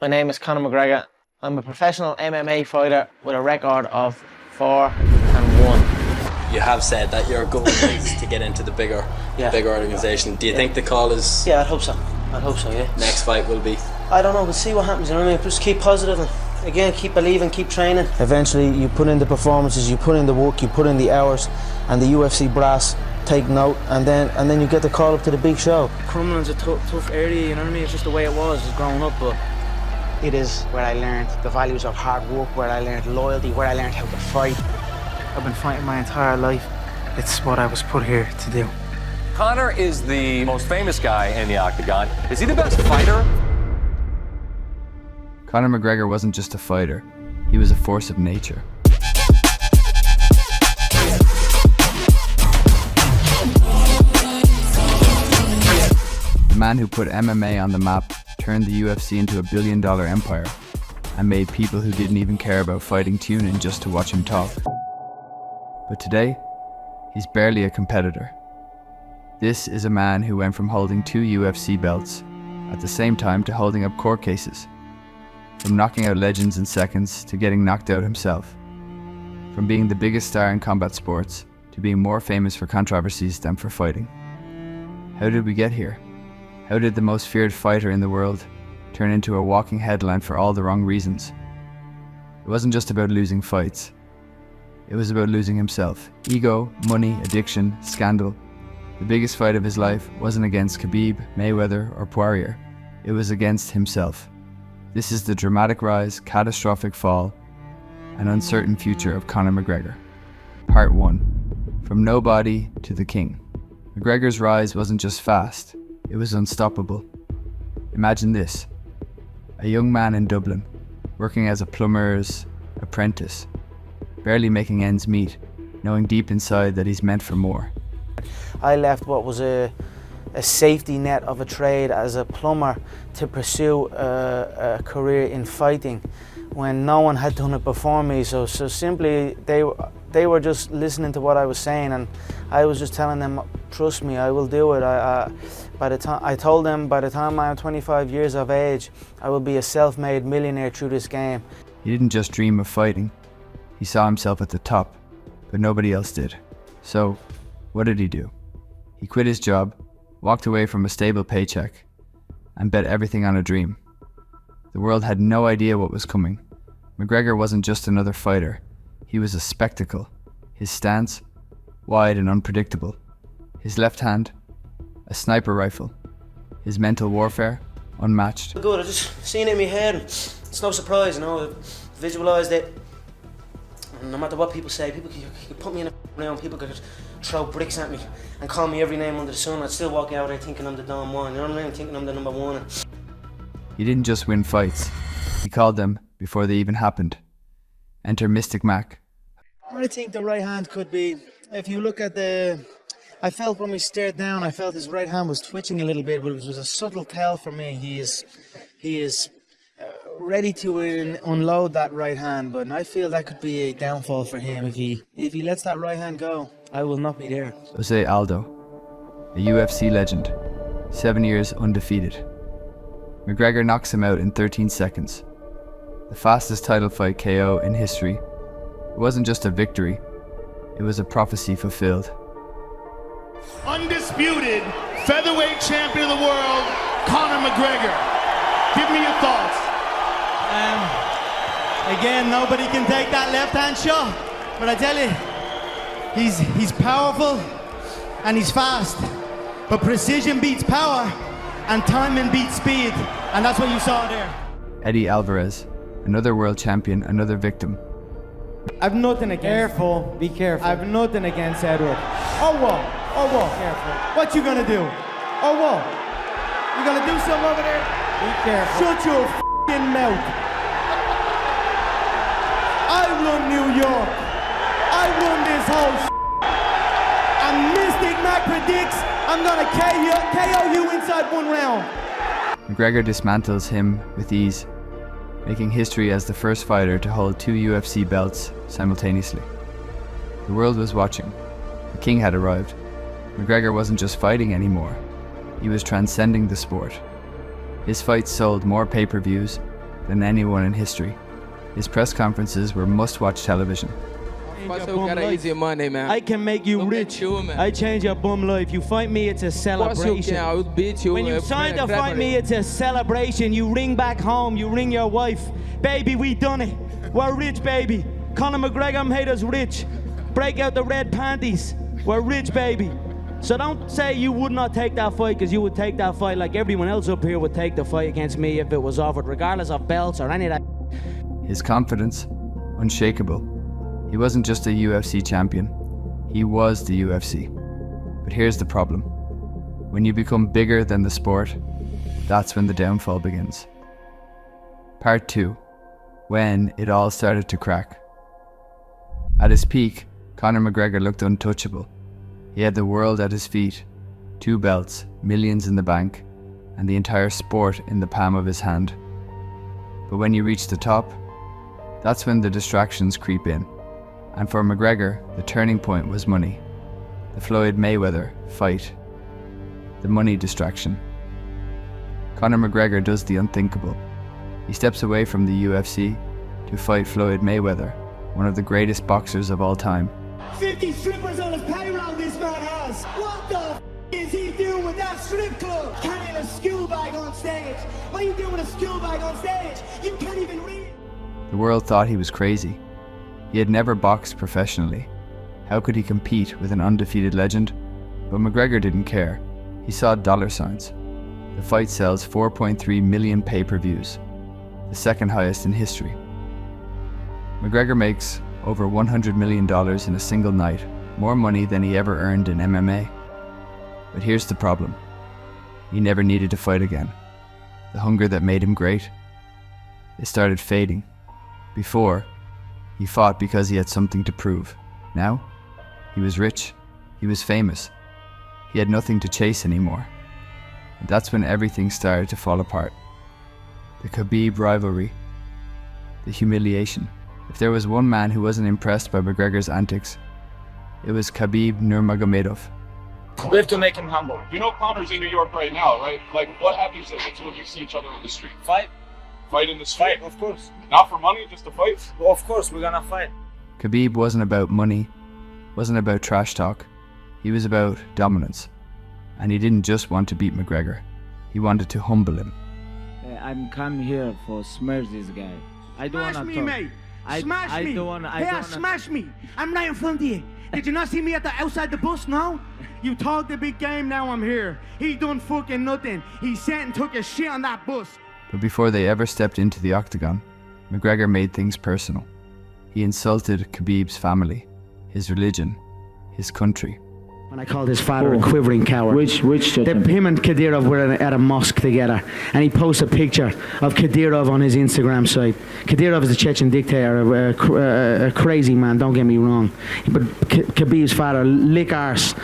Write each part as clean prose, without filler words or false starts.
My name is Conor McGregor. I'm a professional MMA fighter with a record of 4-1. You have said that your goal is to get into the bigger organisation. Do you think the call is... Yeah, I'd hope so. Yeah. Next fight will be... I don't know, we'll see what happens, you know what I mean? Just keep positive and, again, keep believing, keep training. Eventually, you put in the performances, you put in the work, you put in the hours, and the UFC brass take note, and then you get the call up to the big show. Crumlin's a tough area, you know what I mean? It's just the way it was growing up, but it is where I learned the values of hard work, where I learned loyalty, where I learned how to fight. I've been fighting my entire life. It's what I was put here to do. Conor is the most famous guy in the octagon. Is he the best fighter? Conor McGregor wasn't just a fighter, he was a force of nature. The man who put MMA on the map turned the UFC into a billion-dollar empire and made people who didn't even care about fighting tune in just to watch him talk. But today, he's barely a competitor. This is a man who went from holding 2 UFC belts at the same time to holding up court cases. From knocking out legends in seconds to getting knocked out himself. From being the biggest star in combat sports to being more famous for controversies than for fighting. How did we get here? How did the most feared fighter in the world turn into a walking headline for all the wrong reasons? It wasn't just about losing fights. It was about losing himself. Ego, money, addiction, scandal. The biggest fight of his life wasn't against Khabib, Mayweather, or Poirier. It was against himself. This is the dramatic rise, catastrophic fall, and uncertain future of Conor McGregor. Part 1. From nobody to the king. McGregor's rise wasn't just fast, it was unstoppable. Imagine this. A young man in Dublin, working as a plumber's apprentice, barely making ends meet, knowing deep inside that he's meant for more. I left what was a safety net of a trade as a plumber to pursue a career in fighting when no one had done it before me. So simply they were just listening to what I was saying, and I was just telling them, trust me, I will do it. I told them by the time I'm 25 years of age, I will be a self-made millionaire through this game. He didn't just dream of fighting. He saw himself at the top, but nobody else did. So, what did he do? He quit his job, walked away from a stable paycheck, and bet everything on a dream. The world had no idea what was coming. McGregor wasn't just another fighter, he was a spectacle. His stance, wide and unpredictable. His left hand, a sniper rifle. His mental warfare, unmatched. Good, I just seen it in my head, and it's no surprise, you know, I visualised it. And no matter what people say, people could put me in a room, people could throw bricks at me and call me every name under the sun. I'd still walk out there thinking I'm the Don Juan, you know what I mean? Thinking I'm the number one. He didn't just win fights, he called them before they even happened. Enter Mystic Mac. I think the right hand could be, if you look at I felt when we stared down, I felt his right hand was twitching a little bit, but it was a subtle tell for me. He is ready to unload that right hand, but I feel that could be a downfall for him if he lets that right hand go. I will not be there. José Aldo, a UFC legend, 7 years undefeated. McGregor knocks him out in 13 seconds. The fastest title fight KO in history. It wasn't just a victory, it was a prophecy fulfilled. Undisputed featherweight champion of the world, Conor McGregor. Give me your thoughts. Again, nobody can take that left-hand shot, but I tell you, he's powerful and he's fast. But precision beats power, and timing beats speed, and that's what you saw there. Eddie Alvarez, another world champion, another victim. I've nothing against. Careful, be careful. I've nothing against Edward. Oh what? Oh what? Careful. What you gonna do? Oh what? You gonna do something over there? Be careful. Shut your f***ing mouth. I run New York. I run this whole shit. And Mystic Mac predicts I'm gonna KO you inside 1 round. McGregor dismantles him with ease, making history as the first fighter to hold 2 UFC belts simultaneously. The world was watching. The king had arrived. McGregor wasn't just fighting anymore. He was transcending the sport. His fights sold more pay-per-views, than anyone in history. His press conferences were must-watch television. Easy money, man. I can make you rich. I change your bum life. You fight me, it's a celebration. I will beat you. When you sign to fight me, it's a celebration. You ring back home, you ring your wife. Baby, we done it. We're rich, baby. Conor McGregor made us rich. Break out the red panties. We're rich, baby. So don't say you would not take that fight, because you would take that fight like everyone else up here would take the fight against me if it was offered, regardless of belts or any of that. His confidence, unshakable. He wasn't just a UFC champion, he was the UFC. But here's the problem. When you become bigger than the sport, that's when the downfall begins. Part 2. When it all started to crack. At his peak, Conor McGregor looked untouchable. He had the world at his feet, 2 belts, millions in the bank, and the entire sport in the palm of his hand. But when you reach the top, that's when the distractions creep in. And for McGregor, the turning point was money. The Floyd Mayweather fight. The money distraction. Conor McGregor does the unthinkable. He steps away from the UFC to fight Floyd Mayweather, one of the greatest boxers of all time. 50 strippers on his payroll this man has. What the f is he doing with that strip club? Carrying a school bag on stage. What are you doing with a school bag on stage? You can't even read. The world thought he was crazy. He had never boxed professionally. How could he compete with an undefeated legend? But McGregor didn't care. He saw dollar signs. The fight sells 4.3 million pay-per-views, the second highest in history. McGregor makes over $100 million in a single night, more money than he ever earned in MMA. But here's the problem. He never needed to fight again. The hunger that made him great, it started fading. Before, he fought because he had something to prove. Now, he was rich, he was famous. He had nothing to chase anymore. And that's when everything started to fall apart. The Khabib rivalry, the humiliation. If there was one man who wasn't impressed by McGregor's antics, it was Khabib Nurmagomedov. We have to make him humble. You know Conor's in New York right now, right? Like, what happens if the two of you see each other on the street? Fight. Fight in the street? Fight, of course. Not for money, just to fight? Well, of course, we're gonna fight. Khabib wasn't about money, wasn't about trash talk. He was about dominance. And he didn't just want to beat McGregor. He wanted to humble him. I'm come here for smash this guy. I don't wanna Smash me, talk. mate. I Smash me. don't wanna. Hey, smash me. I'm right in front of you. Did you not see me at the outside the bus now? You talked a big game, now I'm here. He done fucking nothing. He sat and took a shit on that bus. But before they ever stepped into the octagon, McGregor made things personal. He insulted Khabib's family, his religion, his country. When I called his father a quivering coward. Which him and Kadyrov were at a mosque together, and he posts a picture of Kadyrov on his Instagram site. Kadyrov is a Chechen dictator, a crazy man, don't get me wrong. But Khabib's father, lick arse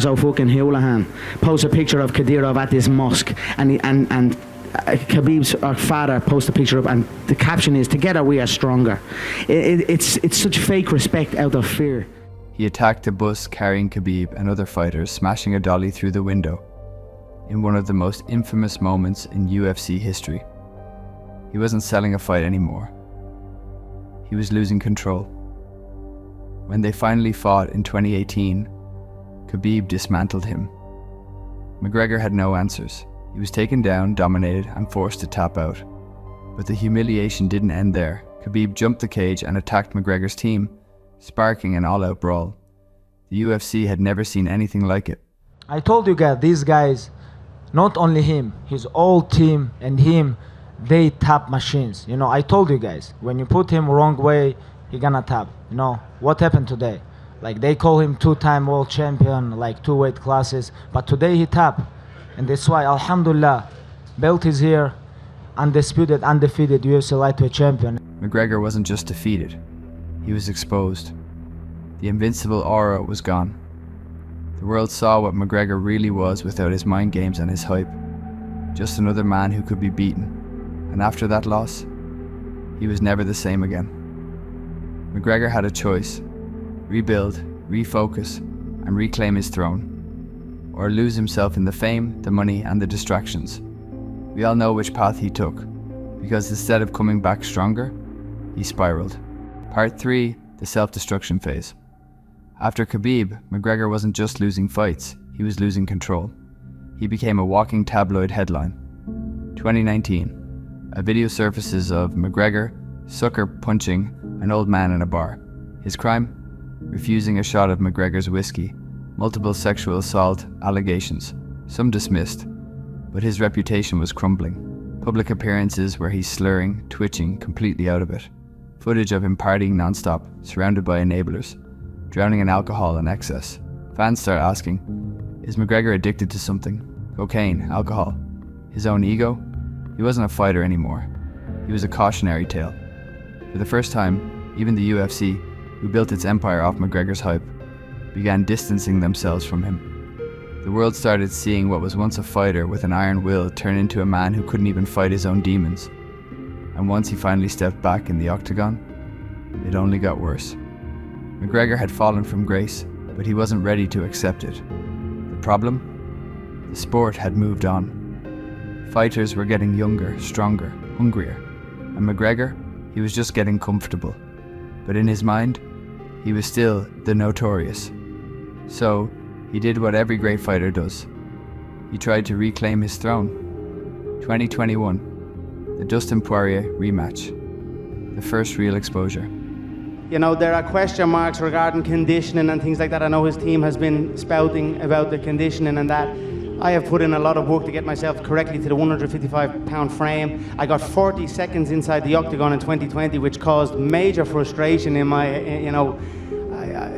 oh fucking Houlihan, posts a picture of Kadyrov at this mosque, and Khabib's father posts a picture of, and the caption is, "Together we are stronger." It's such fake respect out of fear. He attacked a bus carrying Khabib and other fighters, smashing a dolly through the window, in one of the most infamous moments in UFC history. He wasn't selling a fight anymore. He was losing control. When they finally fought in 2018, Khabib dismantled him. McGregor had no answers. He was taken down, dominated, and forced to tap out. But the humiliation didn't end there. Khabib jumped the cage and attacked McGregor's team, sparking an all-out brawl. The UFC had never seen anything like it. I told you guys, these guys, not only him, his whole team and him, they tap machines. You know, I told you guys, when you put him wrong way, he gonna tap. You know, what happened today? Like, they call him two-time world champion, like 2 weight classes, but today he tap. And that's why, alhamdulillah, belt is here, undisputed, undefeated UFC lightweight champion. McGregor wasn't just defeated. He was exposed. The invincible aura was gone. The world saw what McGregor really was without his mind games and his hype. Just another man who could be beaten. And after that loss, he was never the same again. McGregor had a choice: rebuild, refocus, and reclaim his throne. Or lose himself in the fame, the money, and the distractions. We all know which path he took. because instead of coming back stronger, he spiraled. Part 3, the self-destruction phase. After Khabib, McGregor wasn't just losing fights, he was losing control. He became a walking tabloid headline. 2019, a video surfaces of McGregor sucker punching an old man in a bar. His crime? Refusing a shot of McGregor's whiskey. Multiple sexual assault allegations, some dismissed, but his reputation was crumbling. Public appearances where he's slurring, twitching, completely out of it. Footage of him partying non-stop, surrounded by enablers, drowning in alcohol and excess. Fans start asking, is McGregor addicted to something? Cocaine, alcohol, his own ego? He wasn't a fighter anymore. He was a cautionary tale. For the first time, even the UFC, who built its empire off McGregor's hype, began distancing themselves from him. The world started seeing what was once a fighter with an iron will turn into a man who couldn't even fight his own demons. And once he finally stepped back in the octagon, it only got worse. McGregor had fallen from grace, but he wasn't ready to accept it. The problem? The sport had moved on. Fighters were getting younger, stronger, hungrier. And McGregor, he was just getting comfortable. But in his mind, he was still the Notorious. So, he did what every great fighter does. He tried to reclaim his throne. 2021, the Dustin Poirier rematch. The first real exposure. You know, there are question marks regarding conditioning and things like that. I know his team has been spouting about the conditioning and that. I have put in a lot of work to get myself correctly to the 155-pound frame. I got 40 seconds inside the octagon in 2020, which caused major frustration in my,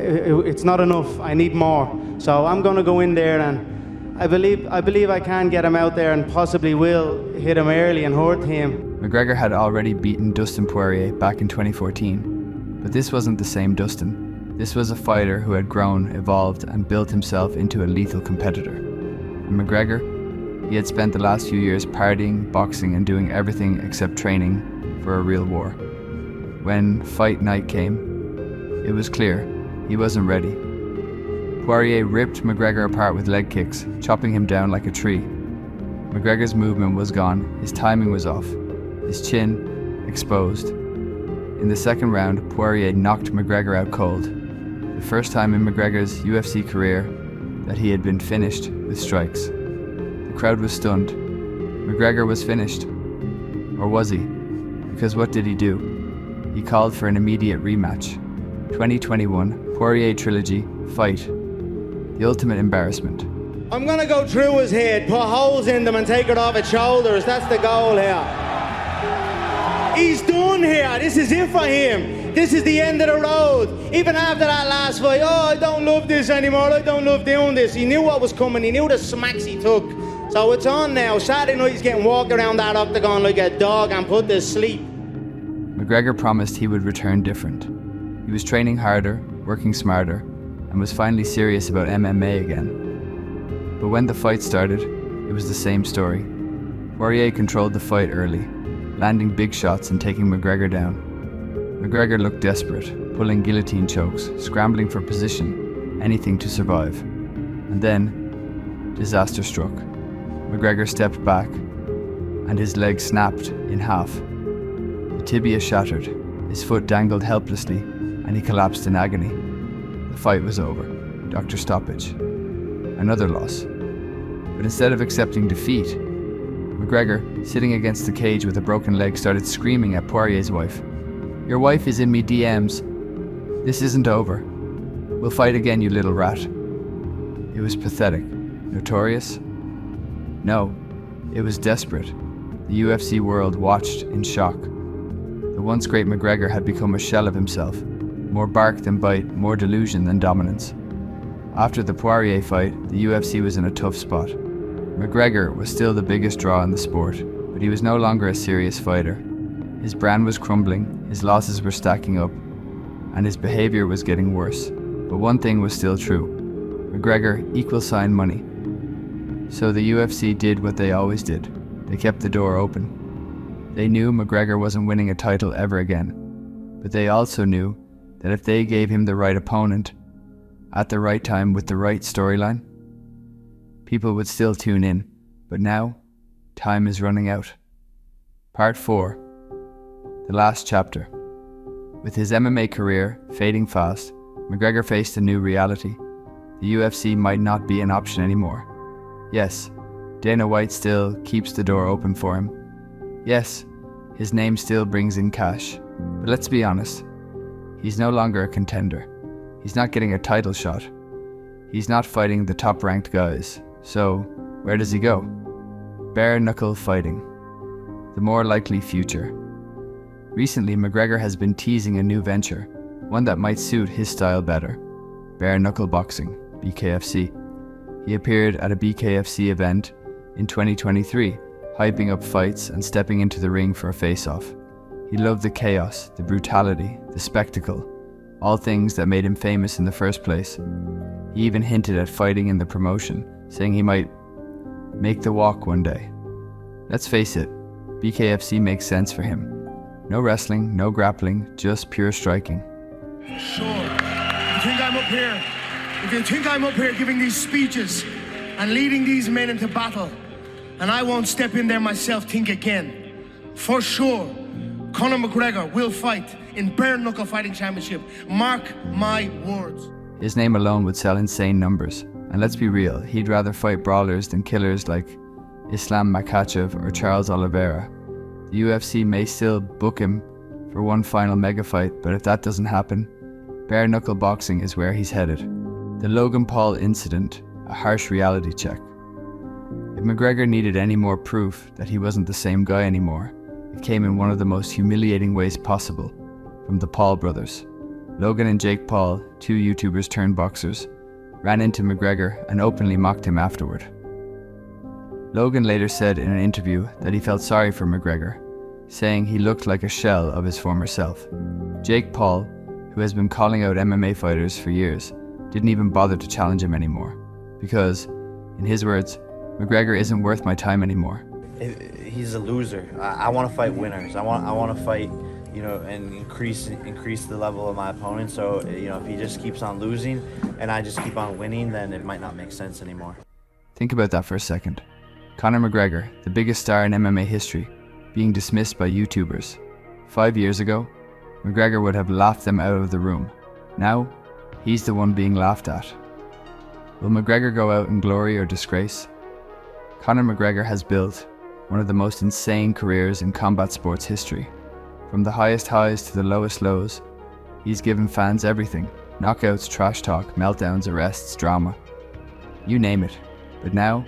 it's not enough. I need more. So I'm going to go in there, and I believe I can get him out there and possibly will hit him early and hurt him. McGregor had already beaten Dustin Poirier back in 2014, but this wasn't the same Dustin. This was a fighter who had grown, evolved, and built himself into a lethal competitor. And McGregor, he had spent the last few years partying, boxing, and doing everything except training for a real war. When fight night came, it was clear he wasn't ready. Poirier ripped McGregor apart with leg kicks, chopping him down like a tree. McGregor's movement was gone, his timing was off, his chin exposed. In the second round, Poirier knocked McGregor out cold. The first time in McGregor's UFC career that he had been finished with strikes. The crowd was stunned. McGregor was finished. Or was he? Because what did he do? He called for an immediate rematch. 2021, Poirier Trilogy, Fight. The ultimate embarrassment. I'm going to go through his head, put holes in them and take it off his shoulders. That's the goal here. He's done here. This is it for him. This is the end of the road. Even after that last fight, I don't love this anymore. I don't love doing this. He knew what was coming. He knew the smacks he took. So it's on now. Saturday night he's getting walked around that octagon like a dog and put to sleep. McGregor promised he would return different. He was training harder, working smarter, and was finally serious about MMA again. But when the fight started, it was the same story. Poirier controlled the fight early, landing big shots and taking McGregor down. McGregor looked desperate, pulling guillotine chokes, scrambling for position, anything to survive. And then, disaster struck. McGregor stepped back, and his leg snapped in half. The tibia shattered, his foot dangled helplessly, and he collapsed in agony. The fight was over. Doctor stoppage. Another loss. But instead of accepting defeat, McGregor, sitting against the cage with a broken leg, started screaming at Poirier's wife. "Your wife is in me DMs. This isn't over. We'll fight again, you little rat." It was pathetic. Notorious? No, it was desperate. The UFC world watched in shock. The once great McGregor had become a shell of himself, more bark than bite, more delusion than dominance. After the Poirier fight, the UFC was in a tough spot. McGregor was still the biggest draw in the sport, but he was no longer a serious fighter. His brand was crumbling, his losses were stacking up, and his behavior was getting worse. But one thing was still true. McGregor equal sign money. So the UFC did what they always did. They kept the door open. They knew McGregor wasn't winning a title ever again, but they also knew that if they gave him the right opponent, at the right time with the right storyline, people would still tune in. But now, time is running out. Part 4. The last chapter. With his MMA career fading fast, McGregor faced a new reality. The UFC might not be an option anymore. Yes, Dana White still keeps the door open for him. Yes, his name still brings in cash. But let's be honest, he's no longer a contender. He's not getting a title shot. He's not fighting the top-ranked guys. So, where does he go? Bare-knuckle fighting. The more likely future. Recently, McGregor has been teasing a new venture, one that might suit his style better. Bare-Knuckle Boxing, BKFC. He appeared at a BKFC event in 2023, hyping up fights and stepping into the ring for a face-off. He loved the chaos, the brutality, the spectacle, all things that made him famous in the first place. He even hinted at fighting in the promotion, saying he might make the walk one day. Let's face it, BKFC makes sense for him. No wrestling, no grappling, just pure striking. Sure. You think I'm up here? If you think I'm up here giving these speeches and leading these men into battle, and I won't step in there myself, think again. For sure, Conor McGregor will fight in Bare-Knuckle Fighting Championship. Mark my words. His name alone would sell insane numbers. And let's be real, he'd rather fight brawlers than killers like Islam Makhachev or Charles Oliveira. The UFC may still book him for one final mega fight, but if that doesn't happen, Bare-Knuckle Boxing is where he's headed. The Logan Paul incident, a harsh reality check. If McGregor needed any more proof that he wasn't the same guy anymore, it came in one of the most humiliating ways possible, from the Paul brothers. Logan and Jake Paul, 2 YouTubers turned boxers, ran into McGregor and openly mocked him afterward. Logan later said in an interview that he felt sorry for McGregor, saying he looked like a shell of his former self. Jake Paul, who has been calling out MMA fighters for years, didn't even bother to challenge him anymore, because, in his words, McGregor isn't worth my time anymore. He's a loser. I want to fight winners. I want to fight, and increase the level of my opponent. So, if he just keeps on losing and I just keep on winning, then it might not make sense anymore. Think about that for a second. Conor McGregor, the biggest star in MMA history, being dismissed by YouTubers. 5 years ago, McGregor would have laughed them out of the room. Now, he's the one being laughed at. Will McGregor go out in glory or disgrace? Conor McGregor has built one of the most insane careers in combat sports history. From the highest highs to the lowest lows, he's given fans everything. Knockouts, trash talk, meltdowns, arrests, drama. You name it. But now,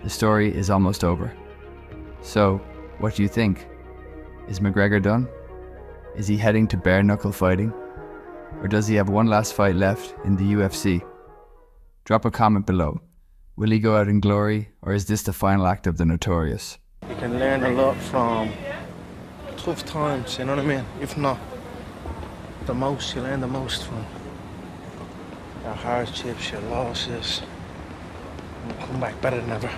the story is almost over. So, what do you think? Is McGregor done? Is he heading to bare-knuckle fighting? Or does he have one last fight left in the UFC? Drop a comment below. Will he go out in glory, or is this the final act of the Notorious? You can learn a lot from tough times, you know what I mean? If not the most, you learn the most from your hardships, your losses, and come back better than ever.